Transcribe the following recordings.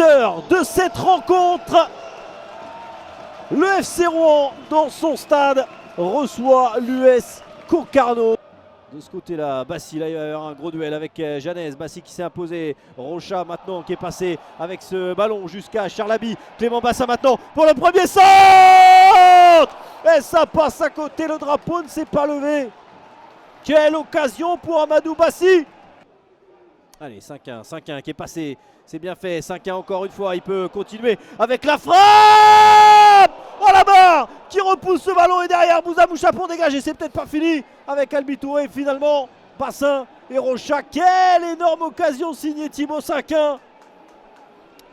buteur de cette rencontre. Le FC Rouen, dans son stade, reçoit l'US Concarneau. De ce côté-là, Bassi, là il va y avoir un gros duel avec Janez. Bassi qui s'est imposé. Rocha maintenant qui est passé avec ce ballon jusqu'à Charlaby. Clément Bassin maintenant pour le premier centre. Et ça passe à côté, le drapeau ne s'est pas levé. Quelle occasion pour Amadou Bassi. Allez, 5-1, 5-1 qui est passé. C'est bien fait, 5-1 encore une fois. Il peut continuer avec la frappe. Oh la barre qui repousse ce ballon et derrière Moussa Moucha pour dégager. C'est peut-être pas fini avec Albi Touré finalement. Bassin et Rocha. Quelle énorme occasion signée Thibaut 5-1.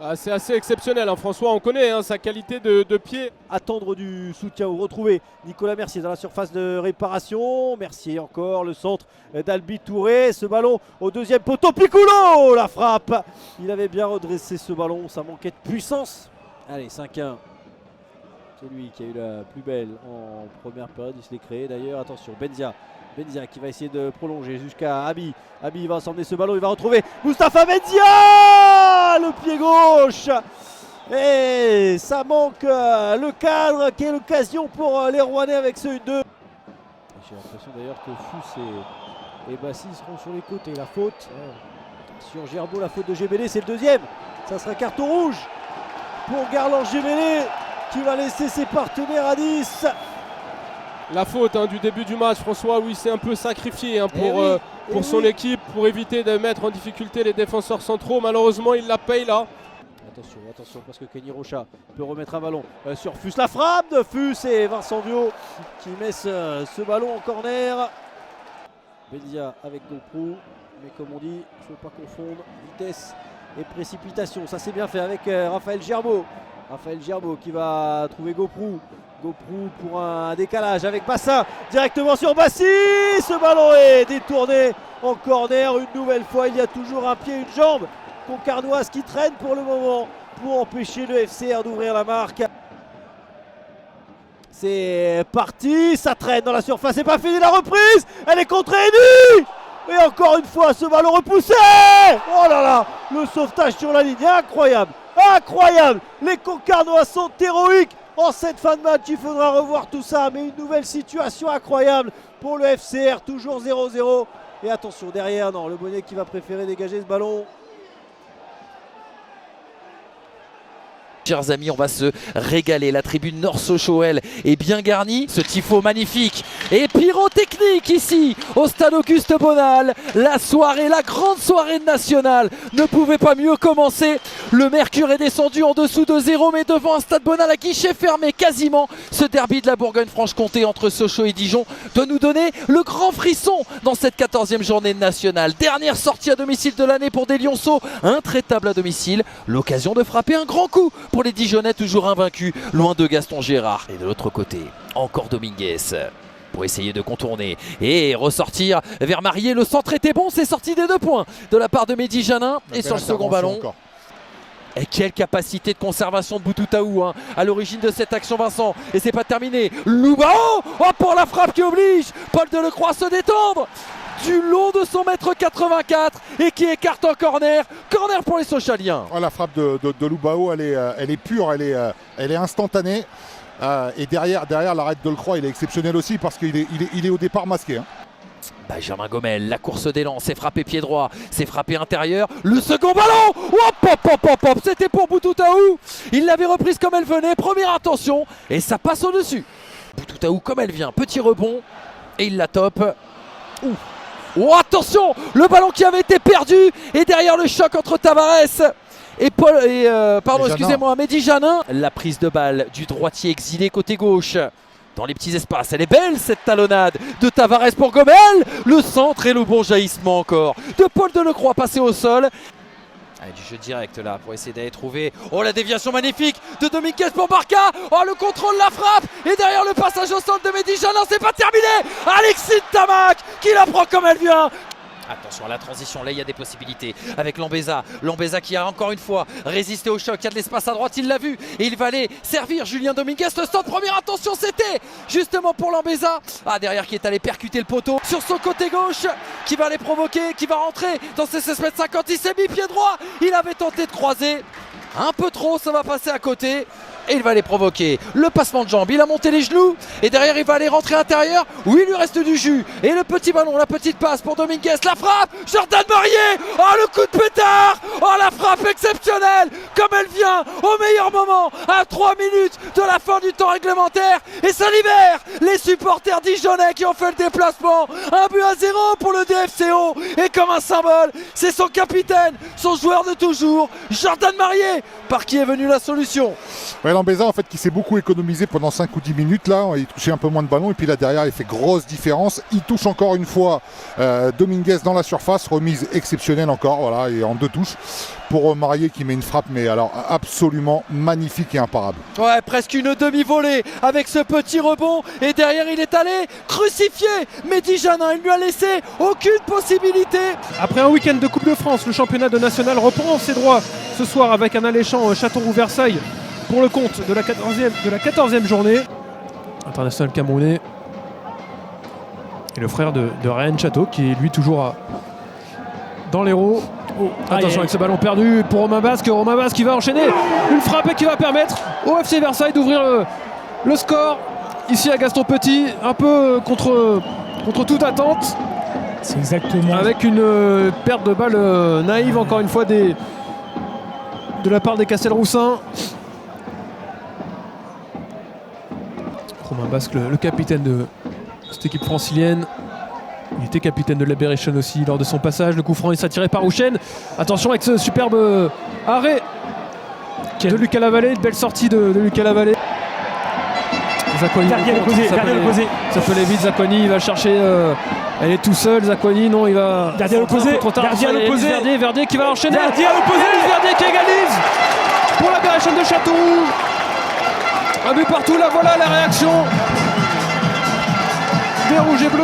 Ah, c'est assez exceptionnel, hein, François, on connaît sa qualité de pied. Attendre du soutien ou retrouver Nicolas Mercier dans la surface de réparation. Mercier encore, le centre d'Albi Touré. Ce ballon au deuxième poteau. Piccolo, la frappe. Il avait bien redressé ce ballon, ça manquait de puissance. Allez, 5-1. C'est lui qui a eu la plus belle en première période, il se l'est créé d'ailleurs. Attention, Benzia qui va essayer de prolonger jusqu'à Abi. Abi va s'emmener ce ballon, il va retrouver Moustapha Benzia, le pied gauche. Et ça manque le cadre qui est l'occasion pour les Rouennais avec ce 1-2. J'ai l'impression d'ailleurs que Fuss et Bassi seront sur les côtés. La faute sur Gerbeau, la faute de Gébélé, c'est le deuxième. Ça sera carton rouge pour Garland Gébélé qui va laisser ses partenaires à 10. La faute du début du match, François, où il s'est un peu sacrifié pour son équipe, pour éviter de mettre en difficulté les défenseurs centraux. Malheureusement, il la paye là. Attention, parce que Kenny Rocha peut remettre un ballon sur Fuss. La frappe de Fuss et Vincent Viau qui met ce ballon en corner. Benzia avec GoPro, mais comme on dit, il ne faut pas confondre vitesse et précipitation. Ça c'est bien fait avec Raphaël Gerbeau. Raphaël Gerbeau qui va trouver GoPro pour un décalage avec Bassin directement sur Bassi. Ce ballon est détourné en corner une nouvelle fois. Il y a toujours un pied, une jambe concarnoise qui traîne pour le moment pour empêcher le FCR d'ouvrir la marque. C'est parti, ça traîne dans la surface, c'est pas fini la reprise. Elle est contrée et encore une fois ce ballon repoussé. Oh là là, le sauvetage sur la ligne, incroyable. Incroyable, les Concarnois sont héroïques en cette fin de match, il faudra revoir tout ça, mais une nouvelle situation incroyable pour le FCR, toujours 0-0. Et attention derrière, non, le Bonnet qui va préférer dégager ce ballon. Chers amis, on va se régaler. La tribune Nord-Sochaux-Elle est bien garnie. Ce tifo magnifique et pyrotechnique ici au stade Auguste Bonal. La soirée, la grande soirée nationale ne pouvait pas mieux commencer. Le Mercure est descendu en dessous de 0, mais devant un stade Bonal à guichet fermé quasiment. Ce derby de la Bourgogne-Franche-Comté entre Sochaux et Dijon doit nous donner le grand frisson dans cette 14e journée nationale. Dernière sortie à domicile de l'année pour des Lionceaux, intraitables à domicile. L'occasion de frapper un grand coup pour les Dijonnais toujours invaincus, loin de Gaston Gérard. Et de l'autre côté, encore Dominguez pour essayer de contourner et ressortir vers Marié. Le centre était bon, c'est sorti des 2 points de la part de Mehdi Janin. Et sur le second ballon, encore. Et quelle capacité de conservation de Boutoutaou à l'origine de cette action, Vincent. Et c'est pas terminé. Loubao, pour la frappe qui oblige Paul Delecroix à se détendre du long de son mètre 84 et qui écarte en corner. Corner pour les Sochaliens. Oh, la frappe de Loubao, elle est pure, elle est instantanée. Et derrière l'arrêt de Delecroix, il est exceptionnel aussi parce qu'il est au départ masqué. Benjamin Gomel, la course d'élan, c'est frappé pied droit, c'est frappé intérieur. Le second ballon, c'était pour Boutoutaou. Il l'avait reprise comme elle venait, première intention, et ça passe au-dessus. Boutoutaou comme elle vient, petit rebond, et il la top. Oh, attention, le ballon qui avait été perdu, et derrière le choc entre Tavares et Mehdi Janin. La prise de balle du droitier exilé côté gauche. Dans les petits espaces, elle est belle cette talonnade de Tavares pour Gomel. Le centre et le bon jaillissement encore de Paul Delecroix passé au sol. Allez, du jeu direct là pour essayer d'aller trouver. Oh, la déviation magnifique de Dominguez pour Barca. Oh, le contrôle, la frappe. Et derrière le passage au sol de Mehdi Janin, c'est pas terminé. Alexis Tamac qui la prend comme elle vient. Attention à la transition, là il y a des possibilités avec Lambeza. Lambeza qui a encore une fois résisté au choc, il y a de l'espace à droite, il l'a vu. Et il va aller servir Julien Dominguez, le centre, première attention, c'était justement pour Lambeza. Derrière qui est allé percuter le poteau sur son côté gauche, qui va aller provoquer, qui va rentrer dans ses 16,50 m. Il s'est mis pied droit, il avait tenté de croiser. Un peu trop, ça va passer à côté. Et il va les provoquer. Le passement de jambe, il a monté les genoux. Et derrière, il va aller rentrer intérieur. Oui, il lui reste du jus. Et le petit ballon, la petite passe pour Dominguez. La frappe, Jordan Marier. Oh, le coup de pétard. Oh, la frappe exceptionnelle. Comme elle vient au meilleur moment. À 3 minutes de la fin du temps réglementaire. Et ça libère les supporters dijonnais qui ont fait le déplacement. 1-0 pour le DFCO. Et comme un symbole, c'est son capitaine, son joueur de toujours, Jordan Marier, par qui est venue la solution. Ouais, Lambeza en fait qui s'est beaucoup économisé pendant 5 ou 10 minutes là, il touchait un peu moins de ballons et puis là derrière il fait grosse différence, il touche encore une fois Dominguez dans la surface, remise exceptionnelle encore, voilà, et en 2 touches pour Marier qui met une frappe mais alors absolument magnifique et imparable. Ouais, presque une demi-volée avec ce petit rebond et derrière il est allé crucifier Mehdi Janin, il lui a laissé aucune possibilité. Après un week-end de Coupe de France, le championnat de national reprend ses droits ce soir avec un alléchant Châteauroux-Versailles pour le compte de la 14e journée. International camerounais. Et le frère de Ryan Chateau qui est lui toujours dans l'Hérault. Oh, attention avec ce ballon perdu pour Romain Basque. Romain Basque qui va enchaîner une frappe qui va permettre au FC Versailles d'ouvrir le score. Ici à Gaston Petit, un peu contre toute attente. C'est exactement. Avec une perte de balle naïve encore une fois de la part des Castelroussins. Romain Basque, le capitaine de cette équipe francilienne. Il était capitaine de l'Aberration aussi lors de son passage. Le coup franc est attiré par Houchen. Attention avec ce superbe arrêt de Lucas Lavallée. Une belle sortie de Lucas Lavallée. Zacconi, ça peut aller vite. Zacconi, il va chercher. Elle est tout seul. Zacconi, non, il va. Gardien opposé. Gardien opposé. Verdier qui va enchaîner. Gardien opposé. Verdier qui égalise pour l'Aberration de Châteauroux. Un but partout. Là, voilà la réaction des Rouges et Bleus.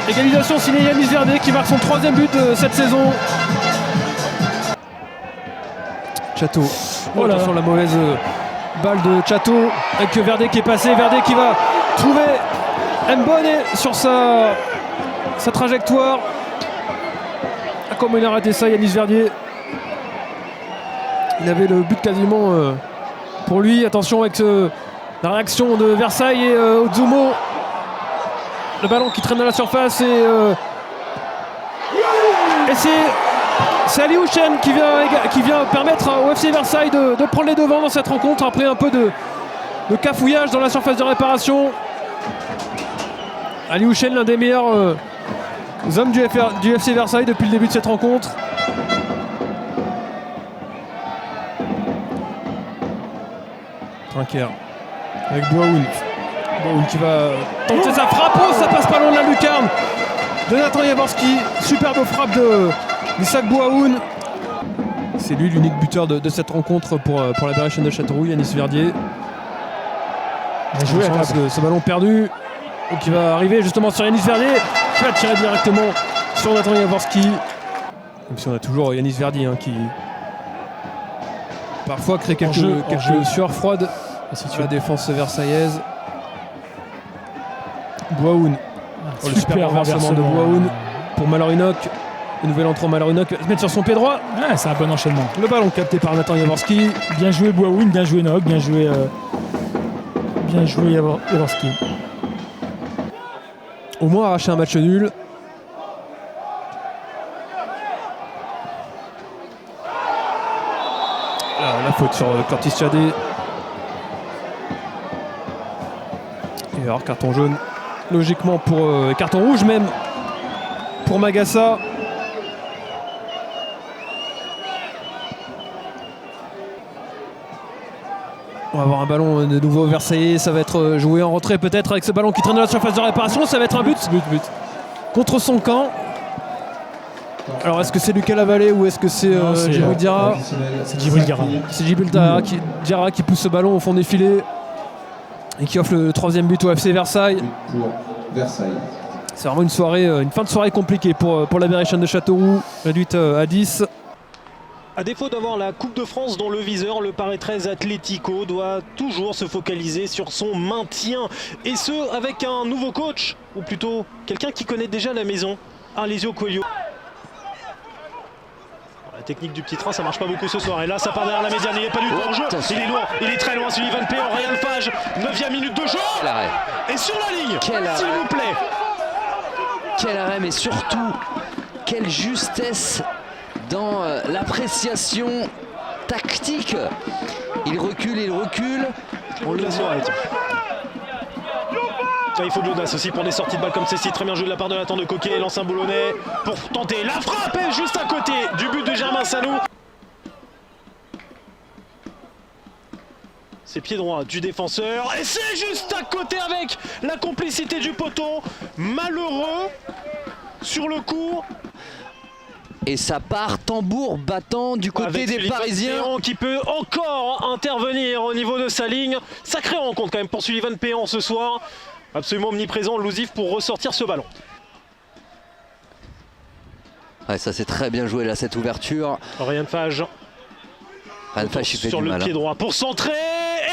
Égalisation signée Yanis Verdier qui marque son 3e but de cette saison. Chateau. Oh, attention la mauvaise balle de Chateau avec Verdier qui est passé. Verdier qui va trouver Mbonne sur sa trajectoire. Ah, comment il a raté ça Yanis Verdier. Il avait le but quasiment pour lui. Attention avec la réaction de Versailles et Ozumo. Le ballon qui traîne dans la surface et c'est Ali Houchen qui vient permettre au FC Versailles de prendre les devants dans cette rencontre après un peu de cafouillage dans la surface de réparation. Ali Houchen, l'un des meilleurs hommes du FC Versailles depuis le début de cette rencontre. Trinquer avec Bouaoun. Bouaoun qui va tenter sa frappe. Oh, ça passe pas loin de la lucarne de Nathan Jaworski. Superbe frappe d'Issaq Bouaoun. C'est lui l'unique buteur de cette rencontre pour l'Aberration de Châteauroux, Yanis Verdier. Joué ce ballon perdu qui va arriver justement sur Yanis Verdier qui va tirer directement sur Nathan Jaworski. Même si on a toujours Yanis Verdier qui parfois crée quelques sueurs froides sur la défense versaillaise. Bouaoun. Le super renversement de Bouaoun pour Malorinoc. Le nouvel entrant Malorinoc va se mettre sur son pied droit. Ah, c'est un bon enchaînement. Le ballon capté par Nathan Jaworski. Bien joué Bouaoun, bien joué Nock, bien joué Jaworski. Au moins arracher un match nul. La faute sur Curtis Tchadé. Et alors carton jaune. Logiquement pour carton rouge même pour Magassa. On va avoir un ballon de nouveau versaillais, ça va être joué en retrait peut-être avec ce ballon qui traîne dans la surface de réparation, ça va être un but contre son camp. Alors est-ce que c'est Lucas Lavallée ou est-ce que c'est Djibril Diarra? C'est Djibril Diarra. C'est Djibril Diarra qui pousse ce ballon au fond des filets et qui offre le 3e but au FC Versailles. C'est vraiment une fin de soirée compliquée pour l'Aberration de Châteauroux, réduite à 10. À défaut d'avoir la Coupe de France dans le viseur, le Paris 13 Atlético doit toujours se focaliser sur son maintien. Et ce, avec un nouveau coach, ou plutôt quelqu'un qui connaît déjà la maison, Arlésio Coelho. La technique du petit train, ça marche pas beaucoup ce soir. Et là, ça part derrière la médiane, il n'est pas du tout en jeu. Il est loin, il est très loin, Sullivan Péan, Ryan Fage, 9e minute de jeu. Quel arrêt. Et sur la ligne, Quel arrêt. s'il vous plaît. Quel arrêt, mais surtout, quelle justesse dans l'appréciation tactique. Il recule. On le voit. Il faut de l'audace aussi pour des sorties de balle comme celle-ci. Très bien joué de la part de Nathan de Coquet. Lance un boulonnais pour tenter la frappe et juste à côté du but de Germain Sanou. C'est pied droit du défenseur et c'est juste à côté avec la complicité du poteau. Malheureux sur le coup. Et ça part tambour battant du côté Avec des Sullivan Parisiens. Péan qui peut encore intervenir au niveau de sa ligne. Sacrée rencontre quand même pour Sullivan Péan ce soir. Absolument omniprésent, Louzif pour ressortir ce ballon. Ouais, ça c'est très bien joué là, cette ouverture. Ryan Fage. Ryan Fage, il fait sur du le mal. pied droit pour centrer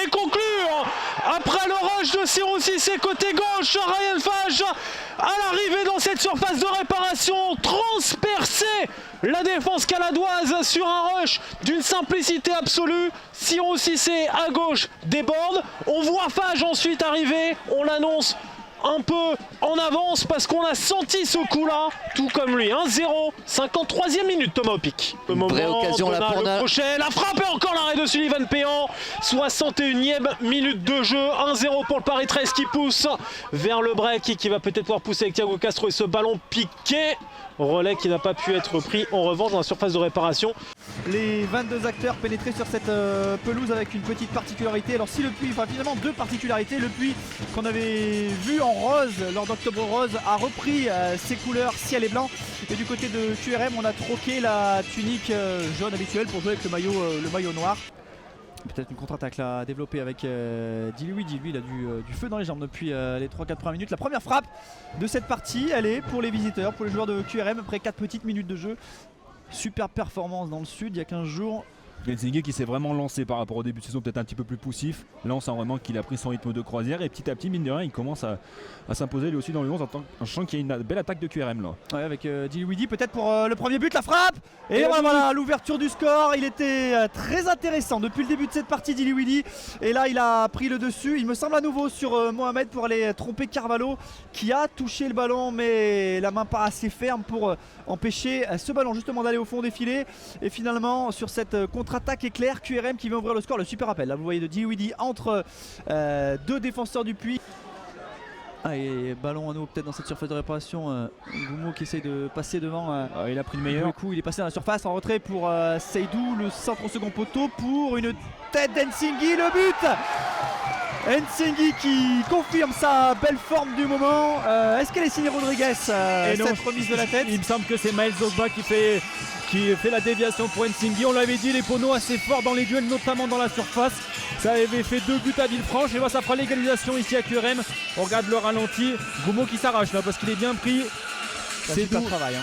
et conclure. Après le rush de Siro Cissé côté gauche, Ryan Fage à l'arrivée dans cette surface de réparation, transpercé la défense caladoise sur un rush d'une simplicité absolue. Siro Cissé à gauche déborde, on voit Fage ensuite arriver, on l'annonce un peu en avance parce qu'on a senti ce coup-là, tout comme lui. 1-0, 53e minute, Thomas Opic. Le moment, vraie occasion là pour le crochet, la frappe et encore l'arrêt de Sullivan Péan. 61e minute de jeu, 1-0 pour le Paris 13 qui pousse vers le break et qui va peut-être pouvoir pousser avec Thiago Castro et ce ballon piqué. Relais qui n'a pas pu être pris en revanche dans la surface de réparation. Les 22 acteurs pénétrés sur cette pelouse avec une petite particularité. Alors si le puits, enfin finalement deux particularités. Le puits qu'on avait vu en rose lors d'Octobre Rose a repris ses couleurs ciel et blanc. Et du côté de QRM, on a troqué la tunique jaune habituelle pour jouer avec le maillot noir. Peut-être une contre-attaque là développée avec Dilouidi. Lui il a du feu dans les jambes depuis les 3-4 premières minutes. La première frappe de cette partie, elle est pour les visiteurs, pour les joueurs de QRM après 4 petites minutes de jeu. Superbe performance dans le sud il y a 15 jours. Helsinki qui s'est vraiment lancé par rapport au début de saison, peut-être un petit peu plus poussif. Là on sent vraiment qu'il a pris son rythme de croisière et petit à petit, mine de rien, il commence à s'imposer lui aussi dans le 11 en sachant qu'il y a une belle attaque de QRM là. Ouais, avec Dilouidi peut-être pour le premier but, la frappe. Et voilà l'ouverture du score. Il était très intéressant depuis le début de cette partie, Dilouidi. Et là il a pris le dessus, il me semble à nouveau sur Mohamed pour aller tromper Carvalho qui a touché le ballon mais la main pas assez ferme pour empêcher ce ballon justement d'aller au fond des filets. Et finalement sur cette contre-attaque éclair, QRM qui vient ouvrir le score, le super appel. Là vous voyez de Dilouidi entre deux défenseurs du puits. Et ballon à nouveau peut-être dans cette surface de réparation. Goumo qui essaye de passer devant. Il a pris le meilleur. Du coup il est passé dans la surface en retrait pour Seydou. Le centre au second poteau pour une tête d'Ensinghi. Le but Nsinghi qui confirme sa belle forme du moment. Est-ce qu'elle est signée Rodriguez cette remise de la tête? Il me semble que c'est Maël Zogba qui fait la déviation pour Nsinghi. On l'avait dit, les poneaux assez forts dans les duels, notamment dans la surface. Ça avait fait 2 buts à Villefranche et ça fera l'égalisation ici à QRM. On regarde le ralenti. Goumo qui s'arrache là parce qu'il est bien pris. C'est tout le travail.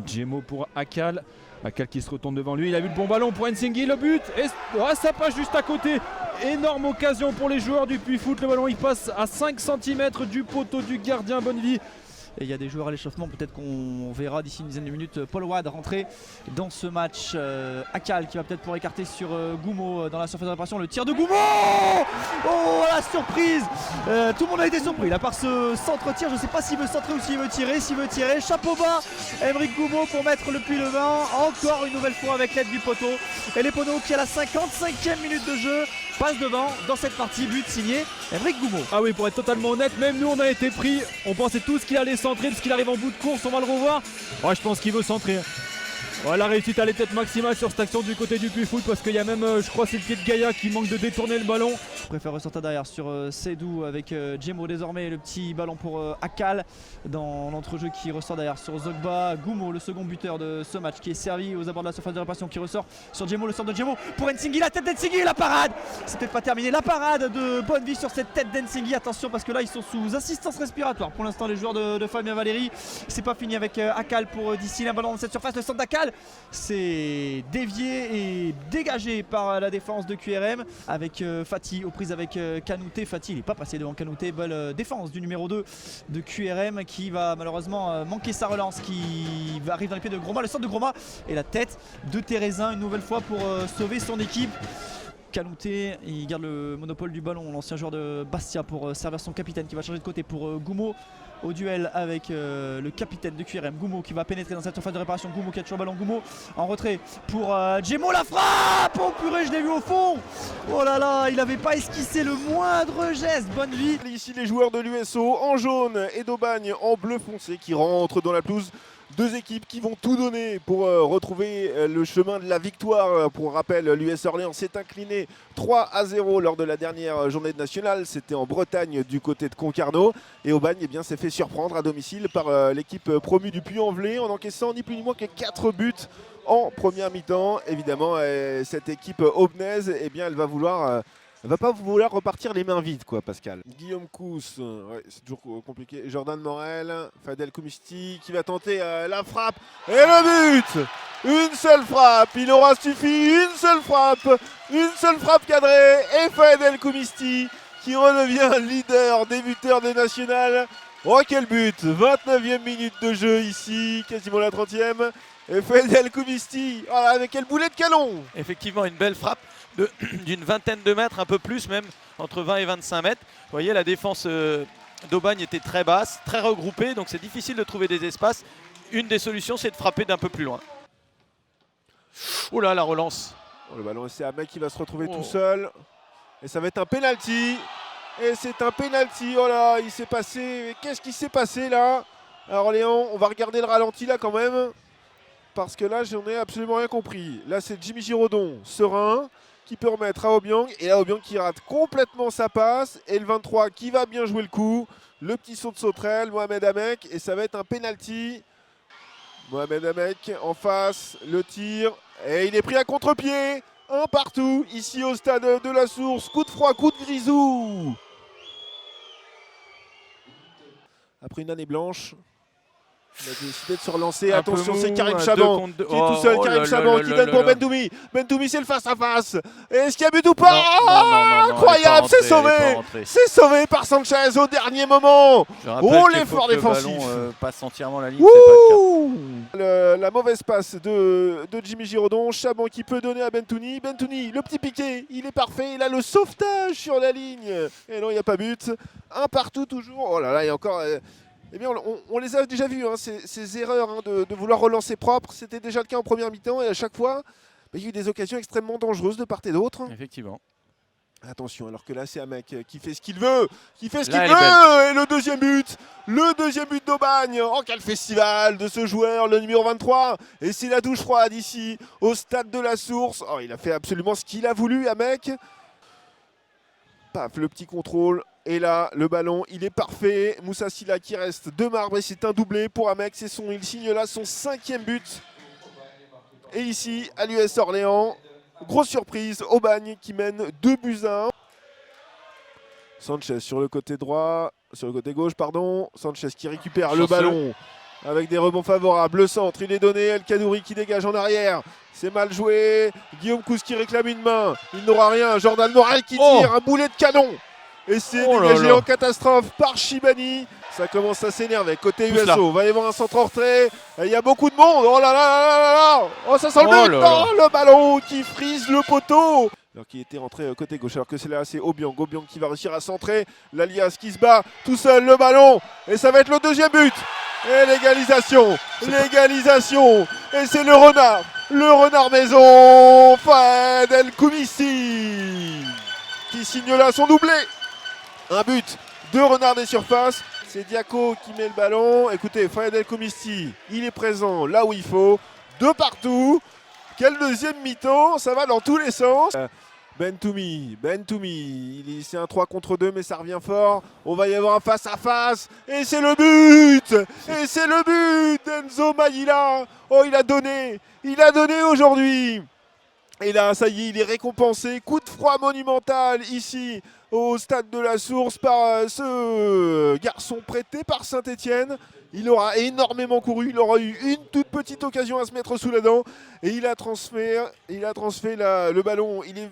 Djemo pour Akal. Akal qui se retourne devant lui. Il a vu le bon ballon pour Nsinghi. Le but. Et ça passe juste à côté. Énorme occasion pour les joueurs du Puy Foot. Le ballon il passe à 5 cm du poteau du gardien Bonnevie. Et il y a des joueurs à l'échauffement, peut-être qu'on verra d'ici une dizaine de minutes Paul Wade rentrer dans ce match. Akal qui va peut-être pour écarter sur Goumo dans la surface de réparation. Le tir de Goumo. Oh la surprise. Tout le monde a été surpris là par ce centre-tir. Je ne sais pas s'il veut centrer ou s'il veut tirer. S'il veut tirer, chapeau bas Aymeric Goumo pour mettre le puits levant. Encore une nouvelle fois avec l'aide du poteau. Et les poneaux qui à la 55e minute de jeu passe devant dans cette partie, but signé Aymeric Goumo. Ah oui, pour être totalement honnête, même nous on a été pris, on pensait tous qu'il allait centrer parce qu'il arrive en bout de course, on va le revoir. Ouais, je pense qu'il veut centrer. Ouais, la réussite elle est peut-être maximale sur cette action du côté du Puy Foot parce qu'il y a même, je crois c'est le pied de Gaïa qui manque de détourner le ballon. Je préfère ressortir derrière sur Seydou avec Djemo désormais, le petit ballon pour Akal dans l'entrejeu qui ressort derrière sur Zogba. Goumo, le second buteur de ce match qui est servi aux abords de la surface de réparation qui ressort sur Djemo, le sort de Djemo pour Nsinghi, la tête d'Ensinghi, la parade. C'est peut-être pas terminé, la parade de Bonnevie sur cette tête d'Ensinghi. Attention parce que là ils sont sous assistance respiratoire pour l'instant les joueurs de Fabien Valéry. C'est pas fini avec Akal pour d'ici un ballon dans cette surface, le centre d'Akal C'est dévié et dégagé par la défense de QRM avec Fati aux prises avec Kanouté. Fati il n'est pas passé devant Kanouté. Belle défense du numéro 2 de QRM qui va malheureusement manquer sa relance, qui arrive dans les pieds de Groma, le centre de Groma et la tête de Thérézin une nouvelle fois pour sauver son équipe. Kanouté, il garde le monopole du ballon, l'ancien joueur de Bastia, pour servir son capitaine qui va changer de côté pour Goumo au duel avec le capitaine de QRM, Goumo, qui va pénétrer dans cette surface de réparation. Goumo qui a toujours le ballon, Goumo en retrait pour Djemo, la frappe. Oh purée, je l'ai vu au fond. Oh là là, il n'avait pas esquissé le moindre geste. Bonne vie. Ici les joueurs de l'USO en jaune et d'Aubagne en bleu foncé qui rentrent dans la pelouse. Deux équipes qui vont tout donner pour retrouver le chemin de la victoire. Pour rappel, l'US Orléans s'est incliné 3-0 lors de la dernière journée de nationale. C'était en Bretagne du côté de Concarneau. Et Aubagne s'est fait surprendre à domicile par l'équipe promue du Puy-en-Velay en encaissant ni plus ni moins que 4 buts en première mi-temps. Évidemment, cette équipe aubnaise, elle va vouloir... Elle va pas vouloir repartir les mains vides, quoi, Pascal. Guillaume Cousse, ouais, c'est toujours compliqué. Jordan Morel, Fadel Koumisti qui va tenter la frappe. Et le but! Une seule frappe, il aura suffi, une seule frappe cadrée. Et Fadel Koumisti qui redevient leader, débuteur de National. Oh, quel but! 29e minute de jeu ici, quasiment la 30e. Et Fadel Koumisti, oh, avec quel boulet de canon! Effectivement, une belle frappe d'une vingtaine de mètres, un peu plus même, entre 20 et 25 mètres. Vous voyez, la défense d'Aubagne était très basse, très regroupée, donc c'est difficile de trouver des espaces. Une des solutions, c'est de frapper d'un peu plus loin. Oh là, la relance. Oh, le ballon, c'est Ahmed qui va se retrouver tout seul. Et ça va être un penalty. Et c'est un penalty. Oh là, il s'est passé... Qu'est-ce qui s'est passé là à Orléans? On va regarder le ralenti là quand même. Parce que là, j'en ai absolument rien compris. Là, c'est Jimmy Giraudon, serein, qui peut remettre à Obiang. Et là, Obiang qui rate complètement sa passe. Et le 23 qui va bien jouer le coup. Le petit saut de sauterelle, Mohamed Amek. Et ça va être un penalty. Mohamed Amek en face, le tir. Et il est pris à contre-pied. Un partout, ici au stade de la Source. Coup de froid, coup de grisou. Après une année blanche, il a décidé de se relancer. Attention, c'est Karim Chaban qui est tout seul. Karim Chaban qui donne pour Bendoumi. Bendoumi, c'est le face-à-face. Est-ce qu'il y a but ou pas? Incroyable, c'est sauvé. C'est sauvé par Sanchez au dernier moment. Oh, l'effort défensif. Le ballon passe entièrement la ligne, c'est pas le cas. La mauvaise passe de Jimmy Giraudon. Chaban qui peut donner à Bentouni. Bentouni, le petit piqué, il est parfait. Il a le sauvetage sur la ligne. Et non, il n'y a pas but. Un partout toujours. Oh là là, il y a encore... Eh bien, on les a déjà vus, hein, ces erreurs de vouloir relancer propre. C'était déjà le cas en première mi-temps et à chaque fois, il y a eu des occasions extrêmement dangereuses de part et d'autre. Effectivement. Attention, alors que là, c'est un mec qui fait ce qu'il veut. Et le deuxième but d'Aubagne. Oh, quel festival de ce joueur, le numéro 23. Et c'est la douche froide ici, au stade de la Source. Oh, il a fait absolument ce qu'il a voulu, Amek. Paf, le petit contrôle. Et là, le ballon, il est parfait. Moussa Silla qui reste de marbre et c'est un doublé pour Amek. Il signe là son 5e but. Et ici, à l'US Orléans, grosse surprise, Aubagne qui mène 2-1. Sanchez sur le côté droit, sur le côté gauche, pardon. Sanchez qui récupère le ballon avec des rebonds favorables. Le centre, il est donné. El Kadouri qui dégage en arrière. C'est mal joué. Guillaume Cousse qui réclame une main. Il n'aura rien. Jordan Morel qui tire un boulet de canon. Et c'est dégagé en catastrophe par Chibani. Ça commence à s'énerver. Côté USO, va y avoir un centre en retrait. Il y a beaucoup de monde. Oh là là là là là. Oh, ça sent le but. Oh, le ballon qui frise le poteau. Alors qu'il était rentré côté gauche. Alors que c'est là, c'est Obiang. Obiang qui va réussir à centrer. L'Alias qui se bat tout seul, le ballon. Et ça va être le deuxième but. Et l'égalisation. L'égalisation. Et c'est le renard. Le renard maison. Fadel Koumissi qui signe là son doublé. Un but de renard des surfaces. C'est Diaco qui met le ballon. Écoutez, Fadel Koumissi, il est présent là où il faut. De partout. Quel deuxième mi-temps. Ça va dans tous les sens. Bentoumi, c'est un 3 contre 2 mais ça revient fort. On va y avoir un face-à-face. Et c'est le but. Et c'est le but d'Enzo Maïla. Oh, il a donné aujourd'hui. Et là, ça y est, il est récompensé. Coup de froid monumental ici au stade de la Source par ce garçon prêté par Saint-Etienne Il aura énormément couru, il aura eu une toute petite occasion à se mettre sous la dent et il a transféré le ballon. Il est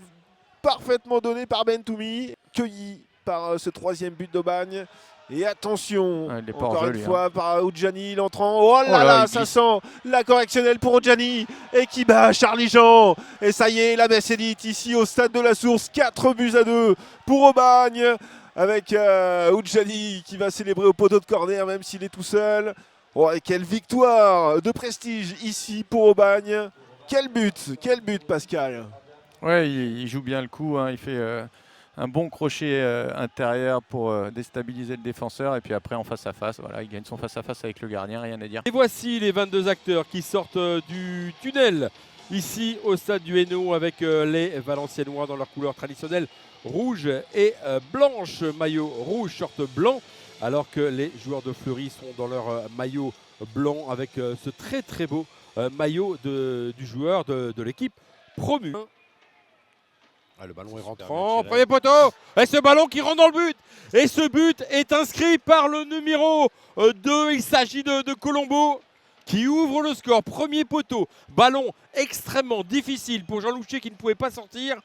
parfaitement donné par Bentoumi, cueilli par ce troisième but d'Aubagne. Et attention, encore une fois par Oudjani, l'entrant. Oh là là, ça sent la correctionnelle pour Oudjani et qui bat Charlie Jean. Et ça y est, la messe est dite ici au stade de la Source. 4-2 pour Aubagne. Avec Oudjani qui va célébrer au poteau de corner même s'il est tout seul. Oh, et quelle victoire de prestige ici pour Aubagne. Quel but Pascal. Ouais, il joue bien le coup, hein. Il fait un bon crochet intérieur pour déstabiliser le défenseur et puis après en face à face, voilà, il gagne son face à face avec le gardien, rien à dire. Et voici les 22 acteurs qui sortent du tunnel ici au stade du Hainaut avec les Valenciennois dans leur couleur traditionnelle rouge et blanche, maillot rouge, short blanc, alors que les joueurs de Fleury sont dans leur maillot blanc avec ce très très beau maillot du joueur de l'équipe promue. Ah, le ballon est rentrant, premier poteau, et ce ballon qui rentre dans le but, et ce but est inscrit par le numéro 2, il s'agit de Colombo qui ouvre le score, premier poteau, ballon extrêmement difficile pour Jean Louchet qui ne pouvait pas sortir.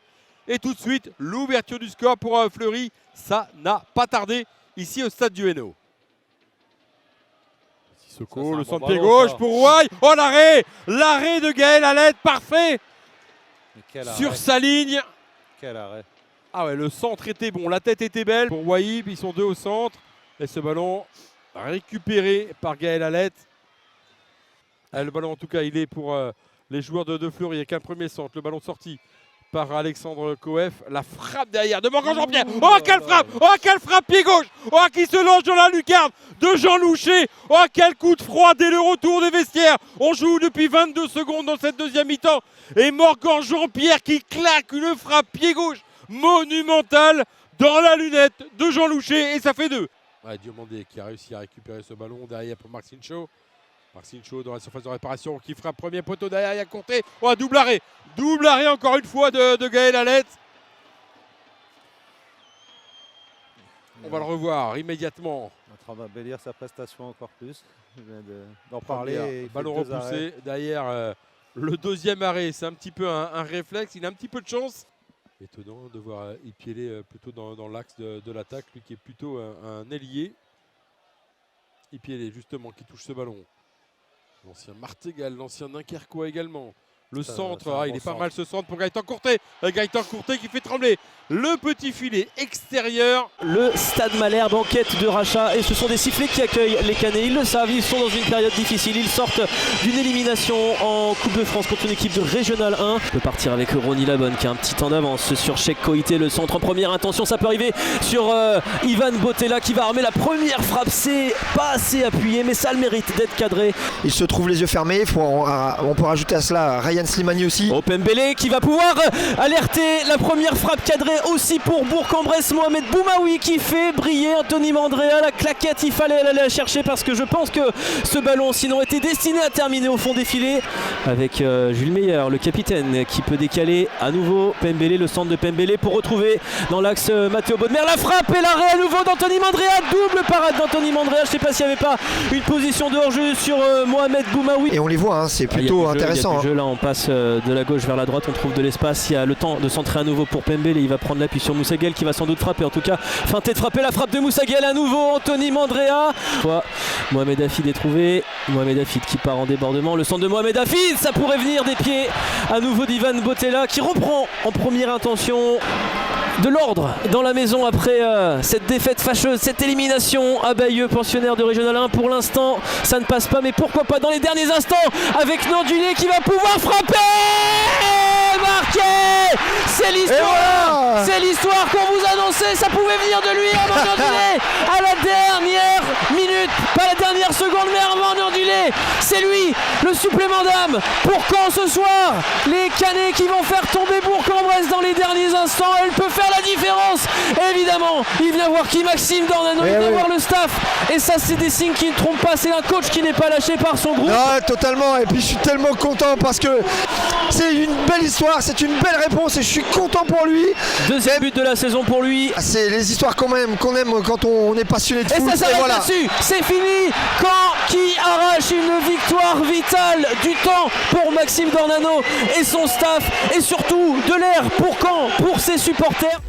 Et tout de suite, l'ouverture du score pour Fleury. Ça n'a pas tardé ici au stade du Hainaut. Sissoko, le centre pied gauche pour Rouaille. Oh, l'arrêt de Gaël Alette, parfait sur sa ligne. Quel arrêt. Ah ouais, le centre était bon, la tête était belle pour Wahib. Ils sont deux au centre. Et ce ballon récupéré par Gaël Alette. Le ballon, en tout cas, il est pour les joueurs de Fleury. Il n'y a qu'un premier centre. Le ballon sorti par Alexandre Coef, la frappe derrière de Morgan Jean-Pierre. Oh, quelle frappe! Oh, quelle frappe pied gauche! Oh, qui se lance dans la lucarne de Jean Louchet. Oh, quel coup de froid dès le retour des vestiaires. On joue depuis 22 secondes dans cette deuxième mi-temps. Et Morgan Jean-Pierre qui claque une frappe pied gauche monumentale dans la lunette de Jean Louchet. Et ça fait 2. Ouais, Diomandé qui a réussi à récupérer ce ballon derrière pour Marc Sincho. Marcincho dans la surface de réparation qui frappe premier poteau derrière, il y a compté. Oh, double arrêt encore une fois de Gaël Alette. On va le revoir immédiatement. On va embellir sa prestation encore plus. Je viens d'en parler. Ballon repoussé derrière le deuxième arrêt. C'est un petit peu un réflexe. Il a un petit peu de chance. Étonnant de voir Ipiélé plutôt dans l'axe de l'attaque. Lui qui est plutôt un ailier. Ipiélé justement qui touche ce ballon. L'ancien Martégal, l'ancien Dunkerquois également. Le centre, il est pas mal ce centre pour Gaëtan Courtet. Gaëtan Courtet qui fait trembler le petit filet extérieur. Le Stade Malherbe en quête de rachat et ce sont des sifflets qui accueillent les Canets. Ils le savent, ils sont dans une période difficile. Ils sortent d'une élimination en Coupe de France contre une équipe de Régional 1. On peut partir avec Ronny Labonne qui a un petit temps d'avance sur Cheikh Koité. Le centre en première intention, ça peut arriver sur Ivan Botella qui va armer la première frappe. C'est pas assez appuyé mais ça a le mérite d'être cadré. Il se trouve les yeux fermés. On peut rajouter à cela Ryan Slimani aussi. Pembele qui va pouvoir alerter la première frappe cadrée aussi pour Bourg-en-Bresse. Mohamed Boumaoui qui fait briller Anthony Mandrea. La claquette, il fallait aller la chercher parce que je pense que ce ballon sinon était destiné à terminer au fond des filets. Avec Jules Meyer, le capitaine, qui peut décaler à nouveau Pembele, le centre de Pembele pour retrouver dans l'axe Mathéo Bodmer. La frappe et l'arrêt à nouveau d'Anthony Mandrea. Double parade d'Anthony Mandrea. Je ne sais pas s'il n'y avait pas une position de hors-jeu sur Mohamed Boumaoui. Et on les voit, hein, c'est plutôt intéressant. Il y a du jeu, là, on passe de la gauche vers la droite, on trouve de l'espace. Il y a le temps de centrer à nouveau pour Pembele. Il va prendre l'appui sur Moussa Gueye qui va sans doute frapper. En tout cas, feinter de frapper, la frappe de Moussa Gueye à nouveau. Anthony Mandrea. Mohamed Hafid est trouvé. Mohamed Hafid qui part en débordement. Le centre de Mohamed Hafid, ça pourrait venir des pieds à nouveau d'Ivan Botella qui reprend en première intention de l'ordre dans la maison après cette défaite fâcheuse, cette élimination à Bayeux, pensionnaire de Régional 1. Pour l'instant, ça ne passe pas, mais pourquoi pas dans les derniers instants avec Nandulé qui va pouvoir frapper, marquer. C'est l'histoire, c'est l'histoire qu'on vous annonçait. Ça pouvait venir de lui, Armand Nandulé, à la dernière minute, pas la dernière seconde, mais Armand Nandulé, c'est lui, le supplément d'âme pour Caen ce soir. Les Canets qui vont faire tomber Bourg-en-Bresse dans les derniers instants. Elle peut faire la différence. Évidemment, il vient voir qui, Maxime Dornano, il vient voir le staff. Et ça, c'est des signes qui ne trompent pas. C'est un coach qui n'est pas lâché par son groupe. Non, totalement. Et puis je suis tellement content parce que c'est une belle histoire. victoire, c'est une belle réponse et je suis content pour lui. Deuxième but de la saison pour lui. C'est les histoires qu'on aime quand on est passionné de foot. Et ça s'arrête là-dessus, c'est fini. Caen qui arrache une victoire vitale, du temps pour Maxime Dornano et son staff et surtout de l'air pour Caen, pour ses supporters.